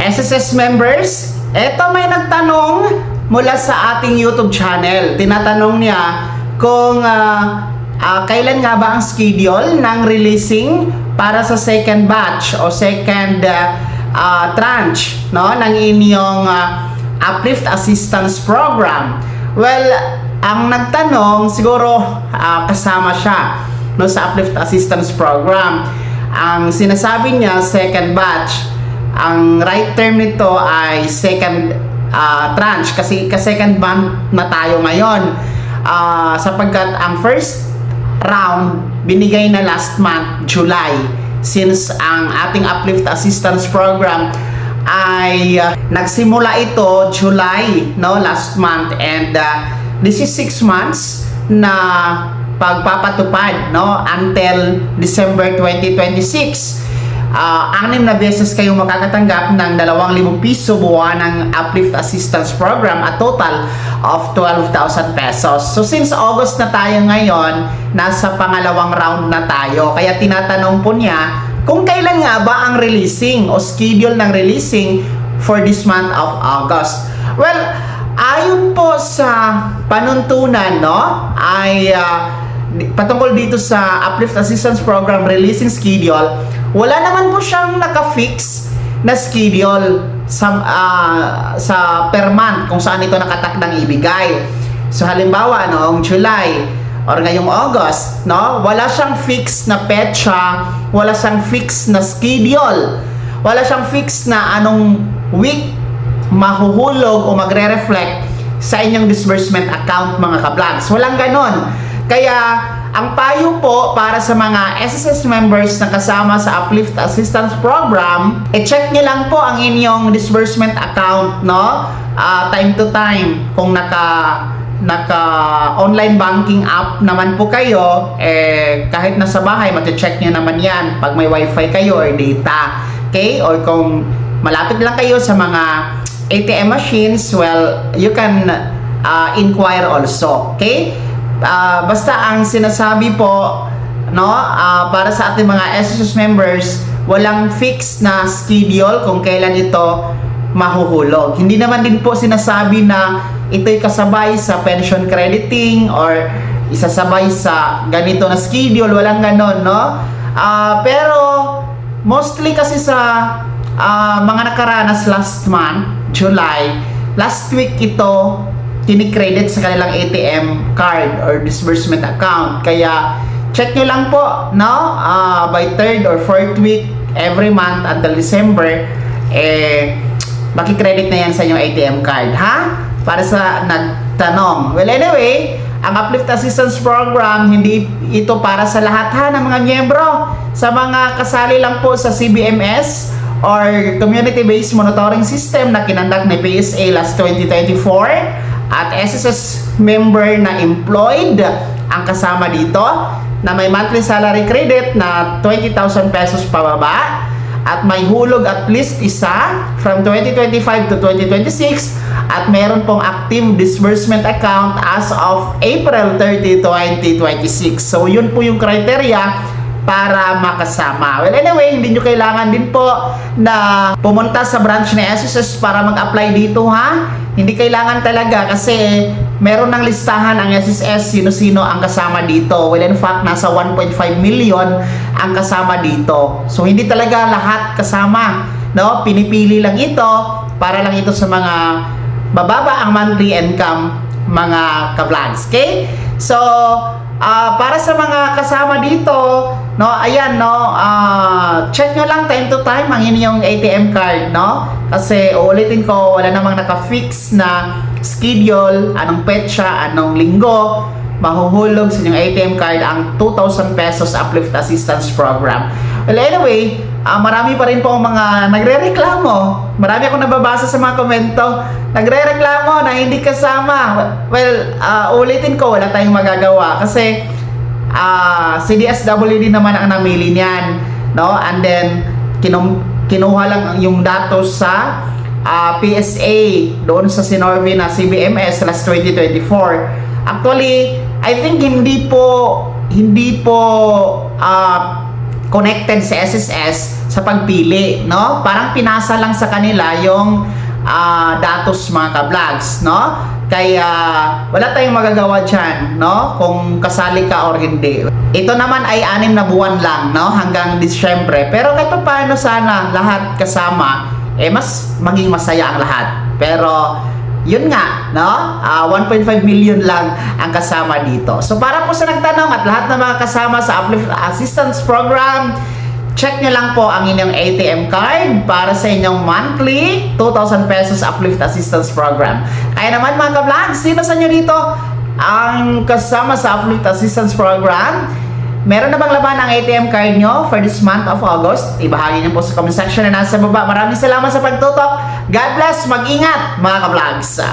SSS members, eto may nagtanong mula sa ating YouTube channel. Tinatanong niya kung kailan nga ba ang schedule ng releasing para sa second batch o second tranche, no, ng inyong Uplift Assistance Program. Well, ang nagtanong siguro kasama siya, no, sa Uplift Assistance Program. Ang sinasabi niya second batch. Ang right term nito ay second tranche kasi second month na tayo ngayon, sapagkat ang first round binigay na last month, July, since ang ating Uplift Assistance Program ay nagsimula ito July, no, last month, and this is 6 months na pagpapatupad, no, until December 2026. 6 na beses kayong makakatanggap ng 2,000 piso buwan ng Uplift Assistance Program, a total of 12,000 pesos. So since August na tayo ngayon, nasa pangalawang round na tayo. Kaya tinatanong po niya kung kailan nga ba ang releasing o schedule ng releasing for this month of August. Well, ayon po sa panuntunan, no, ay patungkol dito sa Uplift Assistance Program releasing schedule, wala naman po siyang naka-fix na schedule sa per month kung saan ito nakatakdang ibigay. So halimbawa noong July or ngayong August, no, wala siyang fix na petsa, wala siyang fix na schedule, wala siyang fix na anong week mahuhulog o magre-reflect sa inyong disbursement account, mga ka-vlogs. Walang ganon. Kaya ang payo po para sa mga SSS members na kasama sa Uplift Assistance Program, i-check nyo lang po ang inyong disbursement account, no? Time to time. Kung naka online banking app naman po kayo, kahit nasa bahay, mati-check nyo naman yan pag may wifi kayo or data. Okay? Or kung malapit lang kayo sa mga ATM machines, well, you can inquire also. Okay? Basta ang sinasabi po, no, para sa ating mga SSS members, walang fixed na schedule kung kailan ito mahuhulog. Hindi naman din po sinasabi na ito'y kasabay sa pension crediting or isasabay sa ganito na schedule. Walang ganon, no? Pero mostly kasi sa mga nakaranas last month, July, last week ito kinikredit sa kanilang ATM card or disbursement account. Kaya check nyo lang po, no, by 3rd or 4th week every month until December, makikredit na yan sa inyong ATM card, ha? Para sa nagtanong. Well, anyway, ang Uplift Assistance Program, hindi ito para sa lahat, ha, ng mga miyembro. Sa mga kasali lang po sa CBMS or Community-Based Monitoring System na kinandak ni PSA last 2024, at SSS member na employed ang kasama dito, na may monthly salary credit na 20,000 pesos pababa at may hulog at least isa from 2025 to 2026 at meron pong active disbursement account as of April 30, 2026. So yun po yung criteria para makasama. Well, anyway, hindi nyo kailangan din po na pumunta sa branch ni SSS para mag-apply dito, ha? Hindi kailangan talaga kasi meron ng listahan ang SSS sino-sino ang kasama dito. Well, in fact, nasa 1.5 million ang kasama dito. So, hindi talaga lahat kasama, no? Pinipili lang ito para lang ito sa mga bababa ang monthly income, mga ka-vlogs. Okay? So, para sa mga kasama dito, no, ayan, no, check nyo lang time to time ang inyong ATM card, no, kasi uulitin ko, wala namang naka-fix na schedule, anong petsa, anong linggo mahuhulog sa inyong ATM card ang 2,000 pesos Uplift Assistance Program. Well, anyway, marami pa rin po mga nagre-reklamo. Marami akong nababasa sa mga komento, nagre-reklamo na hindi kasama. Well, ulitin ko, wala tayong magagawa kasi si DSWD naman ang namili niyan, no? And then kinuha lang yung datos sa PSA doon sa sinorve na CBMS last 2024. Actually, I think hindi po connected sa SSS sa pagpili, no? Parang pinasa lang sa kanila yung datos mga ka-vlogs, no? Kaya wala tayong magagawa dyan, no? Kung kasali ka or hindi. Ito naman ay 6 na buwan lang, no? Hanggang Disyembre. Pero kahit paano sana lahat kasama, mas maging masaya ang lahat. Pero yun nga, no? 1.5 million lang ang kasama dito. So para po sa nagtanong at lahat ng mga kasama sa Uplift Assistance Program, check nyo lang po ang inyong ATM card para sa inyong monthly 2,000 pesos Uplift Assistance Program. Kaya naman mga ka-vlogs, sino sa inyo dito ang kasama sa Uplift Assistance Program? Meron na bang laman ang ATM card nyo for this month of August? Ibahagi nyo po sa comment section na nasa baba. Maraming salamat sa pagtutok. God bless, mag-ingat mga ka-vlogs.